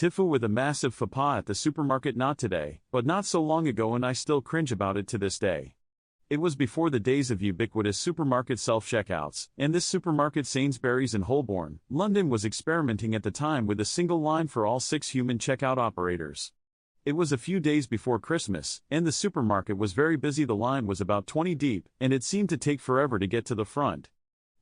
TIFU with a massive faux pas at the supermarket, not today, but not so long ago, and I still cringe about it to this day. It was before the days of ubiquitous supermarket self-checkouts, and this supermarket, Sainsburys in Holborn, London, was experimenting at the time with a single line for all 6 human checkout operators. It was a few days before Christmas, and the supermarket was very busy. The line was about 20 deep, and it seemed to take forever to get to the front.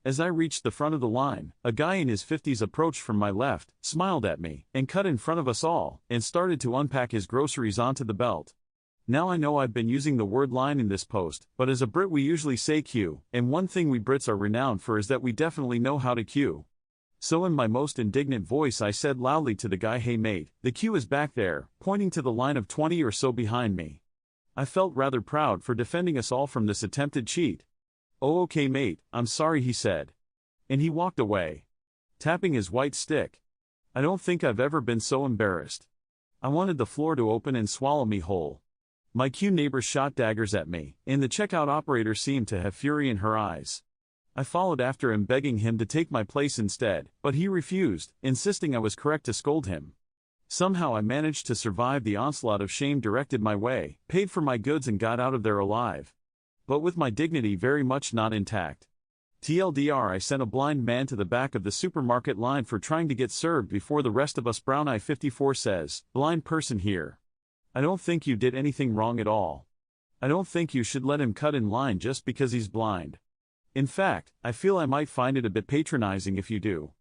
As I reached the front of the line, a guy in his 50s approached from my left, smiled at me, and cut in front of us all, and started to unpack his groceries onto the belt. Now I know I've been using the word line in this post, but as a Brit we usually say queue, and one thing we Brits are renowned for is that we definitely know how to queue. So in my most indignant voice I said loudly to the guy, "Hey mate, the queue is back there," pointing to the line of 20 or so behind me. I felt rather proud for defending us all from this attempted cheat. "Oh okay mate, I'm sorry," he said. And he walked away, tapping his white stick. I don't think I've ever been so embarrassed. I wanted the floor to open and swallow me whole. My queue neighbor shot daggers at me, and the checkout operator seemed to have fury in her eyes. I followed after him, begging him to take my place instead, but he refused, insisting I was correct to scold him. Somehow I managed to survive the onslaught of shame directed my way, paid for my goods, and got out of there alive. But with my dignity very much not intact. TLDR, I sent a blind man to the back of the supermarket line for trying to get served before the rest of us. Brown Eye 54 says, "Blind person here. I don't think you did anything wrong at all. I don't think you should let him cut in line just because he's blind. In fact, I feel I might find it a bit patronizing if you do.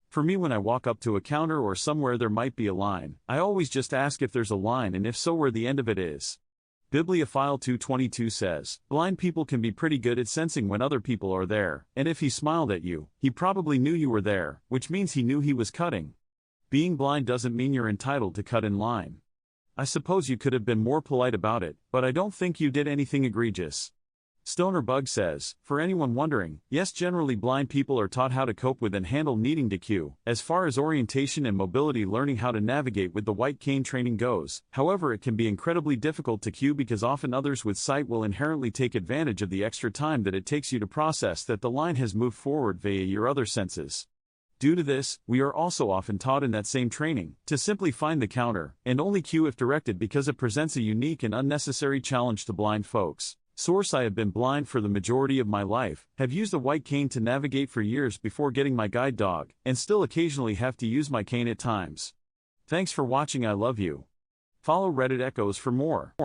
For me, when I walk up to a counter or somewhere there might be a line, I always just ask if there's a line, and if so, where the end of it is." Bibliophile 222 says, "Blind people can be pretty good at sensing when other people are there, and if he smiled at you, he probably knew you were there, which means he knew he was cutting. Being blind doesn't mean you're entitled to cut in line. I suppose you could have been more polite about it, but I don't think you did anything egregious." Stoner Bug says, "For anyone wondering, yes, generally blind people are taught how to cope with and handle needing to queue. As far as orientation and mobility, learning how to navigate with the white cane training goes. However, it can be incredibly difficult to queue because often others with sight will inherently take advantage of the extra time that it takes you to process that the line has moved forward via your other senses. Due to this, we are also often taught in that same training to simply find the counter and only queue if directed, because it presents a unique and unnecessary challenge to blind folks." Source: I have been blind for the majority of my life, have used a white cane to navigate for years before getting my guide dog, and still occasionally have to use my cane at times. Thanks for watching. I love you. Follow Reddit Echoes for more.